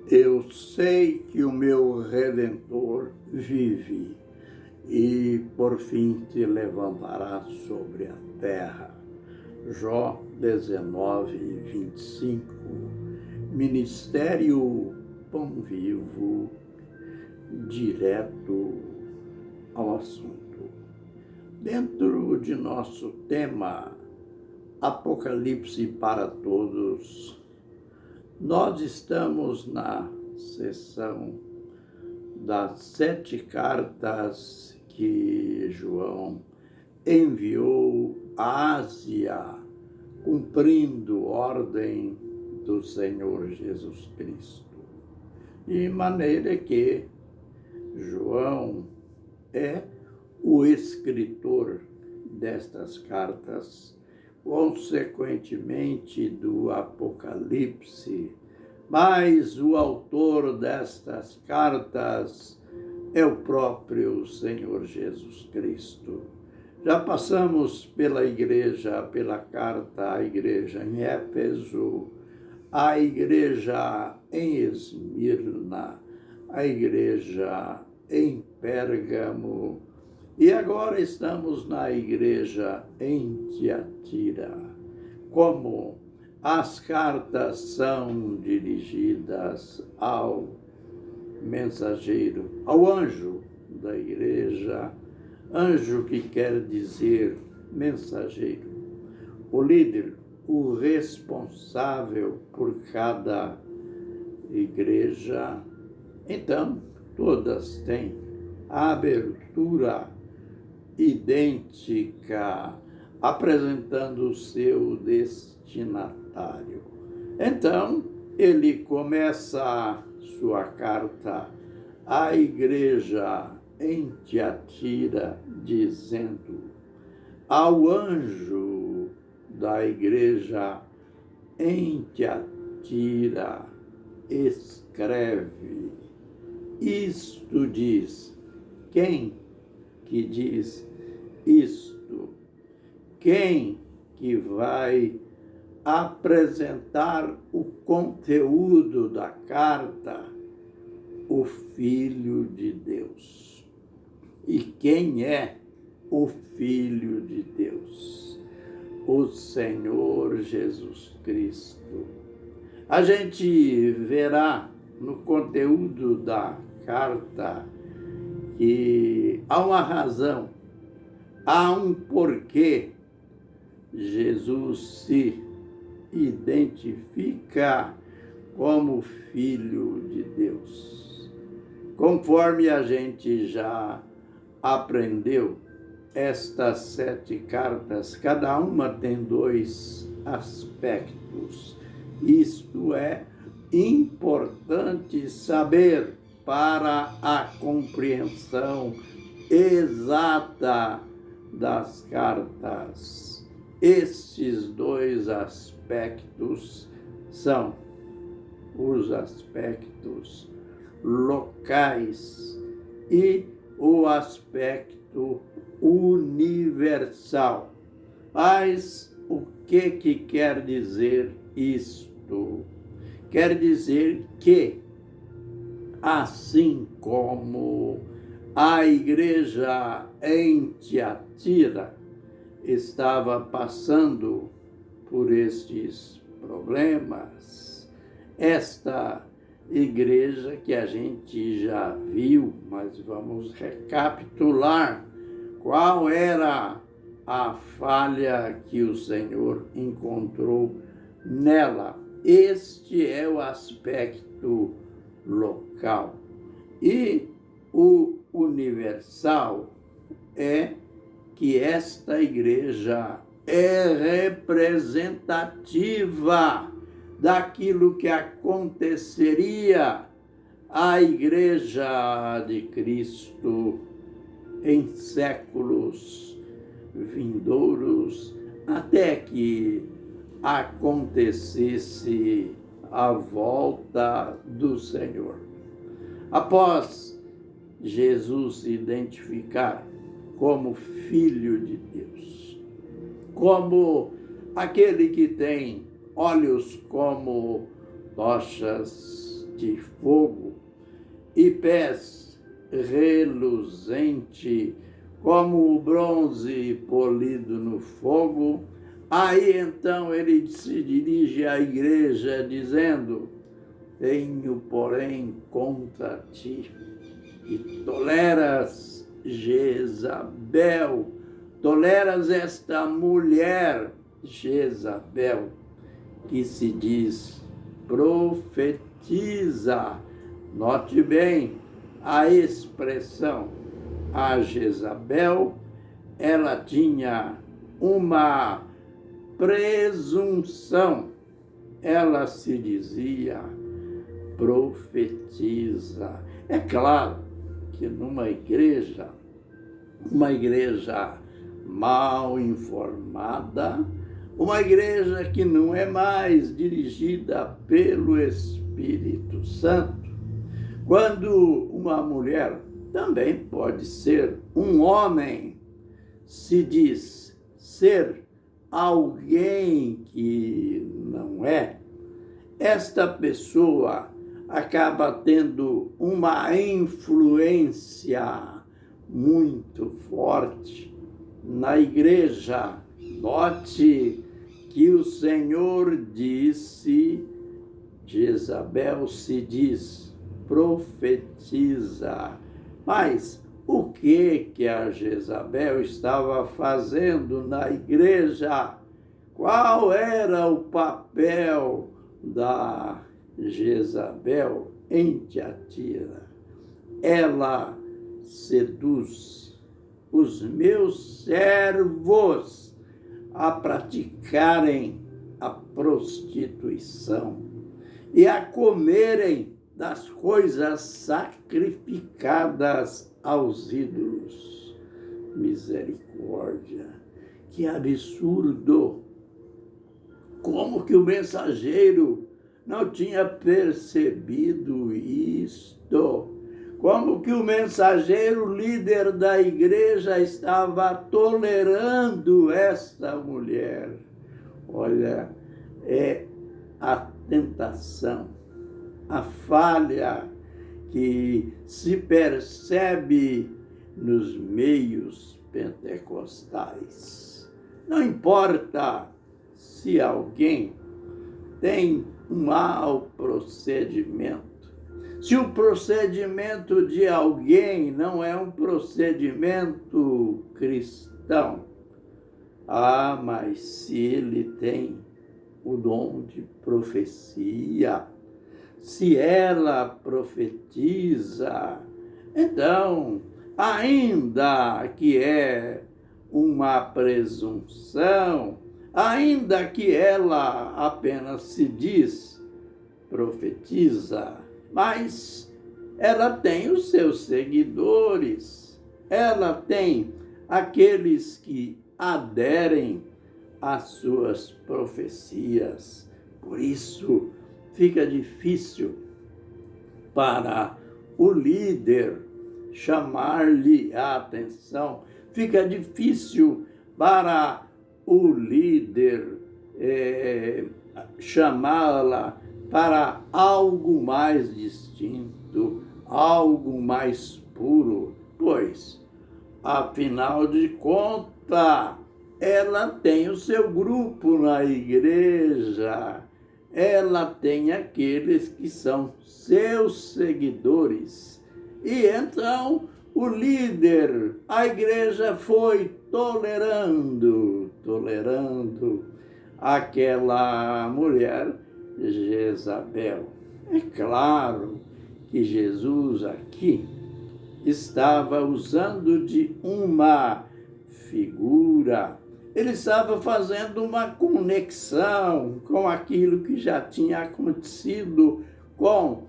Eu sei que o meu Redentor vive e por fim te levantará sobre a terra. Jó 19:25. Ministério Pão Vivo, direto ao assunto. Dentro de nosso tema Apocalipse para Todos, nós estamos na sessão das 7 cartas que João enviou à Ásia, cumprindo ordem do Senhor Jesus Cristo. De maneira que João é o escritor destas cartas, consequentemente do Apocalipse, mas o autor destas cartas é o próprio Senhor Jesus Cristo. Já passamos pela carta à igreja em Éfeso, à igreja em Esmirna, à igreja em Pérgamo, e agora estamos na igreja em Tiatira. Como as cartas são dirigidas ao mensageiro, ao anjo da igreja, anjo que quer dizer mensageiro, o líder, o responsável por cada igreja, então todas têm a abertura idêntica, apresentando o seu destinatário. Então, ele começa sua carta à igreja em Tiatira, dizendo: ao anjo da igreja em Tiatira, escreve. Isto diz. Quem que diz isto? Quem que vai apresentar o conteúdo da carta? O Filho de Deus. E quem é o Filho de Deus? O Senhor Jesus Cristo. A gente verá no conteúdo da carta que há uma razão, há um porquê Jesus se identifica como Filho de Deus. Conforme a gente já aprendeu, estas 7 cartas, cada uma tem 2 aspectos. Isto é importante saber para a compreensão exata das cartas. Estes 2 aspectos são os aspectos locais e o aspecto universal. Mas o que quer dizer isto? Quer dizer que, assim como a igreja em Tiatira estava passando por estes problemas, esta igreja que a gente já viu, mas vamos recapitular qual era a falha que o Senhor encontrou nela. Este é o aspecto local. E o universal é que esta igreja é representativa daquilo que aconteceria à igreja de Cristo em séculos vindouros, até que acontecesse a volta do Senhor. Após Jesus se identificar como Filho de Deus, como aquele que tem olhos como tochas, de fogo e pés reluzente como o bronze polido no fogo. Aí então ele se dirige à igreja dizendo: tenho, porém, contra ti, e toleras Jezabel, toleras esta mulher Jezabel, que se diz profetiza. Note bem a expressão. A Jezabel, ela tinha uma presunção. Ela se dizia profetiza. É claro que numa igreja, uma igreja mal informada, uma igreja que não é mais dirigida pelo Espírito Santo, quando uma mulher, também pode ser um homem, se diz ser alguém que não é, esta pessoa acaba tendo uma influência muito forte na igreja. Note que o Senhor disse, Jezabel se diz profetiza. Mas o que a Jezabel estava fazendo na igreja? Qual era o papel da Jezabel em Tiatira? Ela seduz os meus servos a praticarem a prostituição e a comerem das coisas sacrificadas aos ídolos. Misericórdia! Que absurdo! Como que o mensageiro não tinha percebido isto? Como que o mensageiro, líder da igreja, estava tolerando esta mulher? Olha, é a tentação, a falha que se percebe nos meios pentecostais. Não importa se alguém tem um mau procedimento, se o procedimento de alguém não é um procedimento cristão, mas se ele tem o dom de profecia, se ela profetiza, então, ainda que é uma presunção, ainda que ela apenas se diz profetiza, mas ela tem os seus seguidores, ela tem aqueles que aderem às suas profecias. Por isso, fica difícil para o líder chamar-lhe a atenção, fica difícil para o líder chamá-la para algo mais distinto, algo mais puro, pois, afinal de contas, ela tem o seu grupo na igreja, ela tem aqueles que são seus seguidores. E então o líder, a igreja foi tolerando aquela mulher Jezabel. É claro que Jesus aqui estava usando de uma figura, ele estava fazendo uma conexão com aquilo que já tinha acontecido com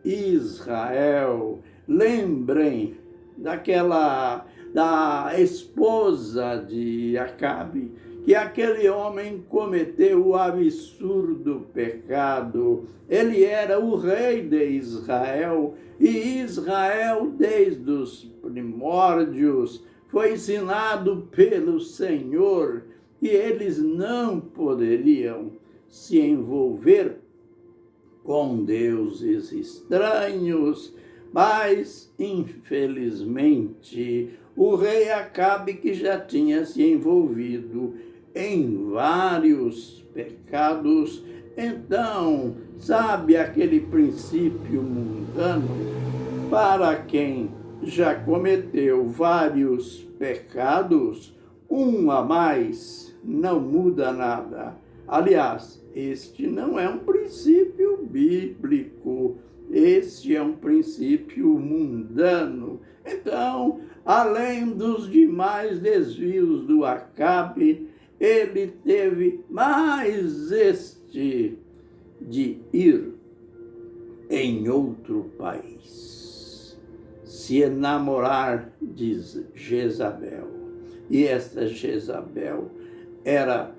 Israel. Lembrem da esposa de Acabe, que aquele homem cometeu o absurdo pecado. Ele era o rei de Israel, e Israel, desde os primórdios, foi ensinado pelo Senhor que eles não poderiam se envolver com deuses estranhos, mas, infelizmente, o rei Acabe, que já tinha se envolvido em vários pecados, então, sabe aquele princípio mundano? Para quem já cometeu vários pecados, um a mais não muda nada. Aliás, este não é um princípio bíblico, este é um princípio mundano. Então, além dos demais desvios do Acabe, ele teve mais este de ir em outro país, se enamorar de Jezabel. E esta Jezabel era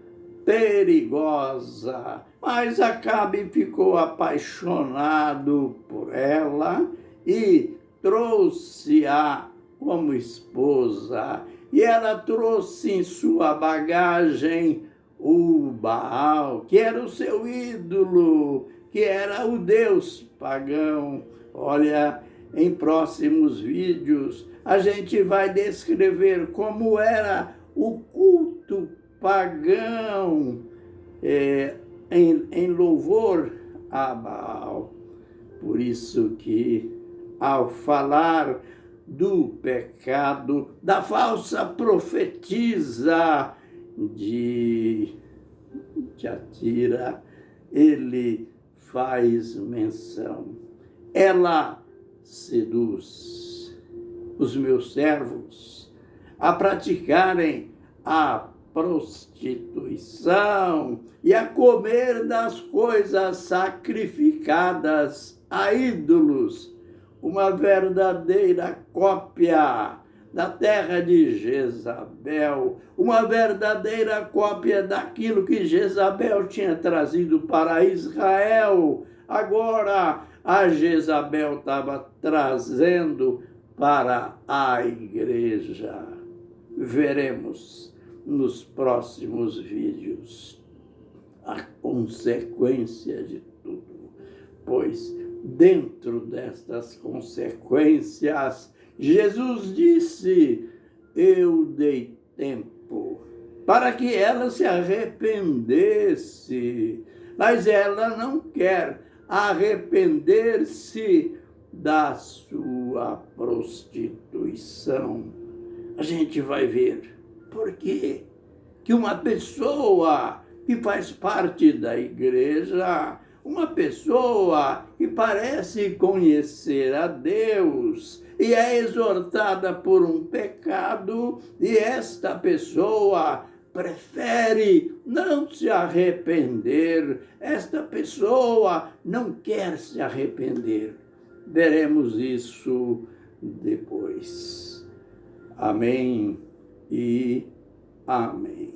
perigosa, mas Acabe ficou apaixonado por ela e trouxe-a como esposa. E ela trouxe em sua bagagem o Baal, que era o seu ídolo, que era o deus pagão. Olha, em próximos vídeos a gente vai descrever como era o culto pagão em louvor a Baal. Por isso que, ao falar do pecado da falsa profetisa de Tiatira, ele faz menção. Ela seduz os meus servos a praticarem a prostituição e a comer das coisas sacrificadas a ídolos, uma verdadeira cópia da terra de Jezabel, uma verdadeira cópia daquilo que Jezabel tinha trazido para Israel. Agora, a Jezabel estava trazendo para a igreja. Veremos nos próximos vídeos a consequência de tudo, pois dentro destas consequências, Jesus disse: eu dei tempo para que ela se arrependesse, mas ela não quer arrepender-se da sua prostituição. A gente vai ver por quê que uma pessoa que faz parte da igreja, uma pessoa que parece conhecer a Deus e é exortada por um pecado, e esta pessoa prefere não se arrepender, esta pessoa não quer se arrepender. Veremos isso depois. Amém e amém.